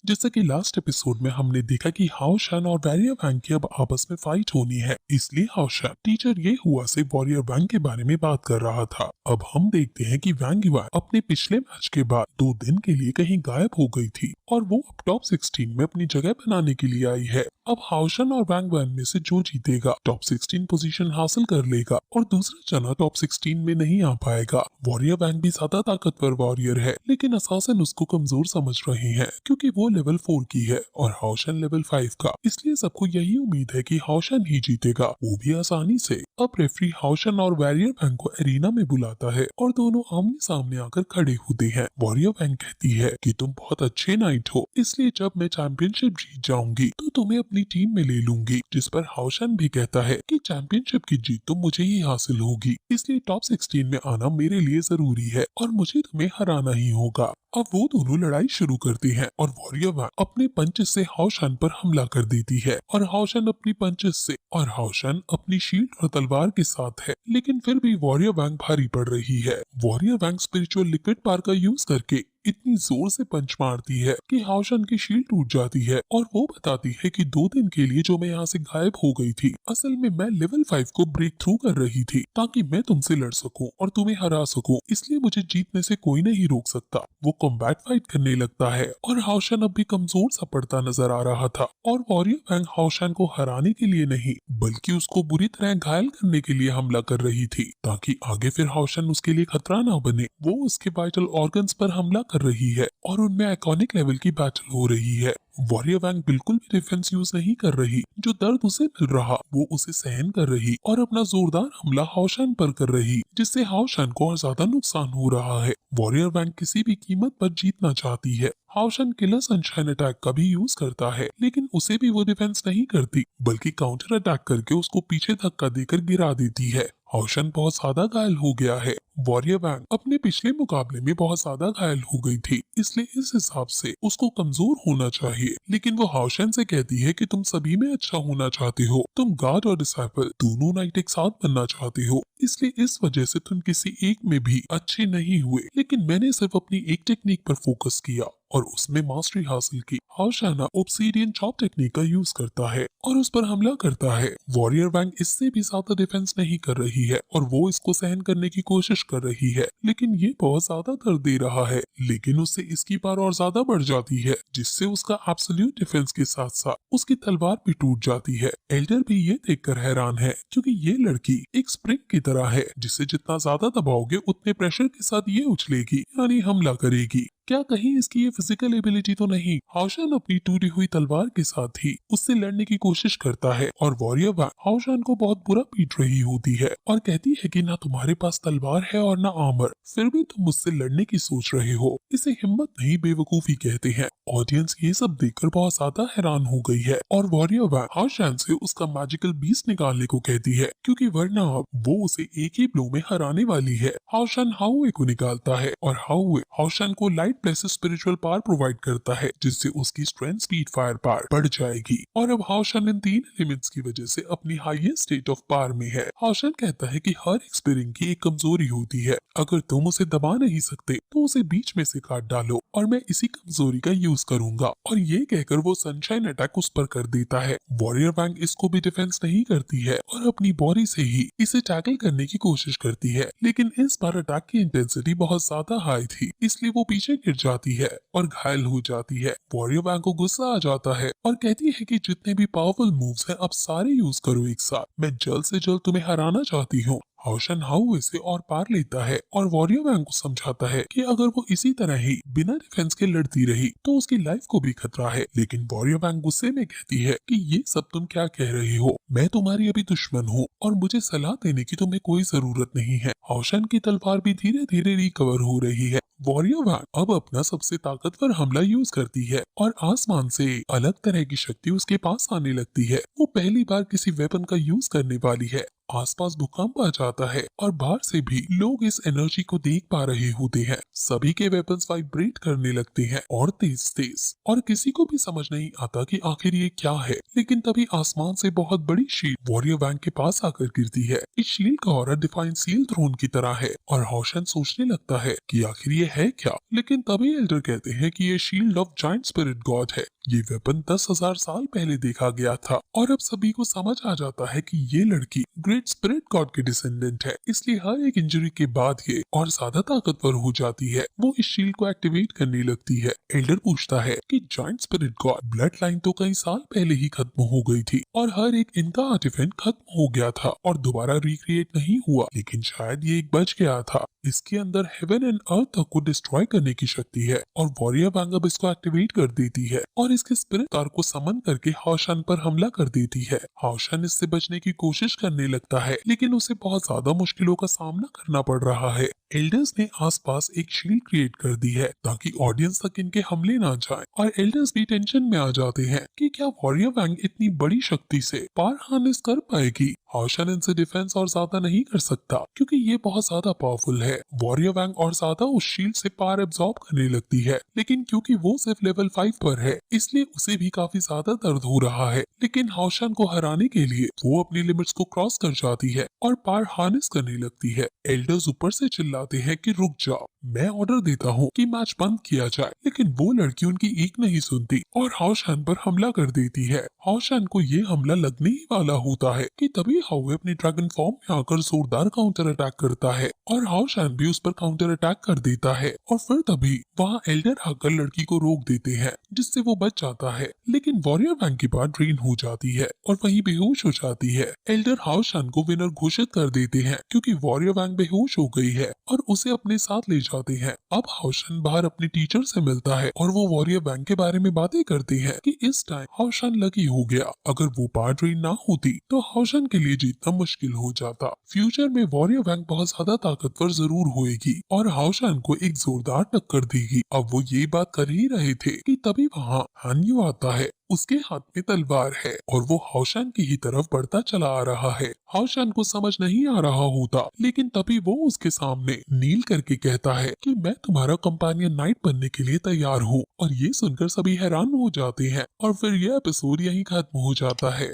जैसा कि last episode में हमने देखा कि हाओशन और वॉरियर वैंग की अब आपस में फाइट होनी है, इसलिए हाओशन टीचर ये हुआ से वॉरियर वैंग के बारे में बात कर रहा था। अब हम देखते हैं कि वैंग युआन अपने पिछले मैच के बाद 2 दिन के लिए कहीं गायब हो गई थी और वो अब टॉप 16 में अपनी जगह बनाने के लिए आई है। अब हाओशन और वैंग वैन में से जो जीतेगा टॉप 16 पोजीशन हासिल कर लेगा और दूसरा जना टॉप 16 में नहीं आ पाएगा। वॉरियर वैंग भी ज्यादा ताकतवर वॉरियर है, लेकिन असासिन उसको कमजोर समझ रहे हैं क्योंकि वो लेवल 4 की है और हाओशन लेवल 5 का, इसलिए सबको यही उम्मीद है कि हाओशन ही जीतेगा, वो भी आसानी से। अब रेफरी हाओशन और वॉरियर वैंग को एरिना में बुलाता है और दोनों आमने सामने आकर खड़े होते हैं। वॉरियर वैंग कहती है कि तुम बहुत अच्छे नाइट हो, इसलिए जब मैं चैंपियनशिप जीत जाऊंगी तो तुम्हें अपनी टीम में ले लूंगी, जिस पर हाओशन भी कहता है कि चैंपियनशिप की जीत तो मुझे ही हासिल होगी, इसलिए टॉप 16 में आना मेरे लिए जरूरी है और मुझे तुम्हें हराना ही होगा। अब वो दोनों लड़ाई शुरू करती हैं और वॉरियर वैंग अपने पंचेस से हाओशन पर हमला कर देती है और हाओशन अपनी पंचेस से, और हाओशन अपनी शील्ड और तलवार के साथ है, लेकिन फिर भी वॉरियर वैंग भारी पड़ रही है। वॉरियर वैंग स्पिरिचुअल लिक्विड पावर का यूज करके इतनी जोर से पंच मारती है कि हाओशन की शील्ड टूट जाती है और वो बताती है कि 2 दिन के लिए जो मैं यहाँ से गायब हो गई थी, असल में मैं लेवल 5 को ब्रेक थ्रू कर रही थी ताकि मैं तुमसे लड़ सकूं और तुम्हें हरा सकूं, इसलिए मुझे जीतने से कोई नहीं रोक सकता। वो कॉम्बैट फाइट करने लगता है और हाओशन अब भी कमजोर सा पड़ता नजर आ रहा था और वॉरियर वैंग हाओशन को हराने के लिए नहीं बल्कि उसको बुरी तरह घायल करने के लिए हमला कर रही थी ताकि आगे फिर हाओशन उसके लिए खतरा ना बने। वो उसके वाइटल ऑर्गन्स पर हमला कर रही है और उनमें आइकॉनिक लेवल की बैटल हो रही है। वॉरियर वैंग बिल्कुल भी डिफेंस यूज नहीं कर रही, जो दर्द उसे मिल रहा वो उसे सहन कर रही और अपना जोरदार हमला हाओशन पर कर रही, जिससे हाओशन को और ज्यादा नुकसान हो रहा है। वॉरियर वैंग किसी भी कीमत पर जीतना चाहती है। हाओशन किलर सनशाइन अटैक का भी यूज करता है, लेकिन उसे भी वो डिफेंस नहीं करती बल्कि काउंटर अटैक करके उसको पीछे धक्का देकर गिरा देती है। हाओशन बहुत ज्यादा घायल हो गया है। वॉरियर वैंग अपने पिछले मुकाबले में बहुत ज्यादा घायल हो गई थी, इसलिए इस हिसाब से उसको कमजोर होना चाहिए, लेकिन वो हाओशन से कहती है कि तुम सभी में अच्छा होना चाहते हो, तुम गार्ड और डिसाइपल दोनों नाइट एक साथ बनना चाहते हो, इसलिए इस वजह से तुम किसी एक में भी अच्छे नहीं हुए, लेकिन मैंने सिर्फ अपनी एक टेक्निक पर फोकस किया और उसमें मास्टरी हासिल की। हाओशन ऑब्सीडियन चॉप टेक्निक का यूज करता है और उस पर हमला करता है। वॉरियर वैंग इससे भी ज्यादा डिफेंस नहीं कर रही है और वो इसको सहन करने की कोशिश कर रही है, लेकिन ये बहुत ज्यादा दर्द दे रहा है, लेकिन उससे इसकी पावर और ज्यादा बढ़ जाती है, जिससे उसका एब्सोल्यूट डिफेंस के साथ साथ उसकी तलवार भी टूट जाती है। एल्डर भी ये देखकर हैरान है क्योंकि ये लड़की एक स्प्रिंग की तरह है, जिसे जितना ज्यादा दबाओगे उतने प्रेशर के साथ ये उछलेगी यानी हमला करेगी। क्या कहीं इसकी ये फिजिकल एबिलिटी तो नहीं? हाओशन अपनी टूटी हुई तलवार के साथ ही उससे लड़ने की कोशिश करता है और वॉरियर वैंग हाओशन को बहुत बुरा पीट रही होती है और कहती है कि ना तुम्हारे पास तलवार है और ना आर्मर, फिर भी तुम मुझसे लड़ने की सोच रहे हो, इसे हिम्मत नहीं बेवकूफी कहते हैं। ऑडियंस ये सब देखकर बहुत ज्यादा हैरान हो गई है और वॉरियर वैंग हाओशन से उसका मैजिकल बीस्ट निकालने को कहती है क्योंकि वरना वो उसे एक ही ब्लो में हराने वाली है। हाओशन हाउए को निकालता है और हाउए हाओशन को light plus spiritual power provide करता है, जिससे उसकी स्ट्रेंथ, स्पीड, फायर पावर बढ़ जाएगी और अब हाओशन इन 3 एलिमेंट्स की वजह से अपनी हाईएस्ट स्टेट ऑफ पावर में है। हाओशन कहता है कि हर एक स्पिरिट की एक कमजोरी होती है, अगर तुम उसे दबा नहीं सकते तो उसे बीच में से काट डालो और मैं इसी कमजोरी का यूज करूंगा, और ये कहकर वो सनशाइन अटैक उस पर कर देता है। वॉरियर वैंग इसको भी डिफेंस नहीं करती है और अपनी बॉडी से ही इसे टैकल करने की कोशिश करती है, लेकिन इस बार अटैक की इंटेंसिटी बहुत ज्यादा हाई थी, इसलिए वो पीछे गिर जाती है और घायल हो जाती है। वॉरियर वैंग को गुस्सा आ जाता है और कहती है कि जितने भी पावरफुल मूव्स हैं अब सारे यूज करो एक साथ, मैं जल्द से जल्द तुम्हें हराना चाहती हूँ। हाओशन हाउए से और पार लेता है और वॉरियर वैंग को समझाता है कि अगर वो इसी तरह ही बिना डिफेंस के लड़ती रही तो उसकी लाइफ को भी खतरा है, लेकिन वॉरियर वैंग गुस्से में कहती है कि ये सब तुम क्या कह रही हो, मैं तुम्हारी अभी दुश्मन हूँ और मुझे सलाह देने की तुम्हें कोई जरूरत नहीं है। हाओशन की तलवार भी धीरे धीरे रिकवर हो रही है। वॉरियर वैंग अब अपना सबसे ताकतवर हमला यूज करती है और आसमान से अलग तरह की शक्ति उसके पास आने लगती है। वो पहली बार किसी वेपन का यूज करने वाली है। आसपास भूकंप आ जाता है और बाहर से भी लोग इस एनर्जी को देख पा रहे होते हैं। सभी के वेपन्स वाइब्रेट करने लगते हैं और तेज तेज, और किसी को भी समझ नहीं आता कि आखिर ये क्या है, लेकिन तभी आसमान से बहुत बड़ी बड़ी शील्ड वॉरियर वैंग के पास आकर गिरती है। इस शील्ड का ऑरा डिफाइन सील थ्रोन की तरह है और हाउशन सोचने लगता है कि आखिर ये है क्या, लेकिन तभी एल्डर कहते हैं कि ये shield of giant spirit God है। ये वेपन 10,000 साल पहले देखा गया था और अब सभी को समझ आ जाता है कि ये लड़की ग्रेट स्पिरिट गॉड के डिसेंडेंट है, इसलिए हर एक इंजरी के बाद ये और ज्यादा ताकतवर हो जाती है। वो इस शील्ड को एक्टिवेट करने लगती है। एल्डर पूछता है कि giant spirit God blood line तो कई साल पहले ही खत्म हो गई थी और हर एक इनका आर्टिफैक्ट खत्म हो गया था और दोबारा रिक्रिएट नहीं हुआ, लेकिन शायद ये एक बच गया था। इसके अंदर हेवन एंड अर्थ तक को डिस्ट्रॉय करने की शक्ति है और वॉरियर वैंग अब इसको एक्टिवेट कर देती है और इसके स्पिरिट कार को समन करके हाउशन पर हमला कर देती है। हाउशन इससे बचने की कोशिश करने लगता है, लेकिन उसे बहुत ज्यादा मुश्किलों का सामना करना पड़ रहा है। एल्डर्स ने आसपास एक शील्ड क्रिएट कर दी है ताकि ऑडियंस तक इनके हमले ना जाए और एल्डर्स भी टेंशन में आ जाते हैं कि क्या वॉरियर वैंग इतनी बड़ी शक्ति से पार हार्नेस कर पाएगी। हाउशन इनसे डिफेंस और ज्यादा नहीं कर सकता क्योंकि ये बहुत ज्यादा पावरफुल है। वॉरियर वैंग और ज्यादा उस शील्ड से पावर एब्जॉर्ब करने लगती है, लेकिन क्योंकि वो सिर्फ लेवल 5 पर है इसलिए उसे भी काफी ज्यादा दर्द हो रहा है। लेकिन हाउशन को हराने के लिए वो अपनी लिमिट्स को क्रॉस कर जाती है और पावर हार्नेस करने लगती है। एल्डर्स ऊपर से चिल्लाते हैं कि रुक जाओ, मैं ऑर्डर देता हूँ कि मैच बंद किया जाए, लेकिन वो लड़की उनकी एक नहीं सुनती और हाउशन पर हमला कर देती है। हाउशन को ये हमला लगने ही वाला होता है कि तभी हाउ अपने ड्रैगन फॉर्म में आकर जोरदार काउंटर अटैक करता है और हाउशन भी उस पर काउंटर अटैक कर देता है और फिर तभी वहाँ एल्डर आकर लड़की को रोक देते हैं जिससे वो बच जाता है। लेकिन वॉरियर वैंग की बात ड्रेन हो जाती है और वहीं बेहोश हो जाती है। एल्डर हाउशन को विनर घोषित कर देते हैं क्योंकि वॉरियर वैंग बेहोश हो गई है और उसे अपने साथ ले जाते हैं। अब हाउशन बाहर अपने टीचर से मिलता है और वो वॉरियर वैंग के बारे में बातें करते हैं कि इस टाइम हाउशन लकी हो गया, अगर वो पावर ड्रेन ना होती तो हाउशन के लिए जीतना मुश्किल हो जाता। फ्यूचर में वॉरियर वैंग बहुत ज्यादा ताकतवर जरूर होएगी और हाउशन को एक जोरदार टक्कर देगी। अब वो ये बात कर ही रहे थे कि तभी वहाँ हान्यू आता है। उसके हाथ में तलवार है और वो हाउशन की ही तरफ बढ़ता चला आ रहा है। हाउशन को समझ नहीं आ रहा होता, लेकिन तभी वो उसके सामने नील करके कहता है कि मैं तुम्हारा कंपेनियन नाइट बनने के लिए तैयार हूँ। और ये सुनकर सभी हैरान हो जाते हैं और फिर यह एपिसोड यहीं खत्म हो जाता है।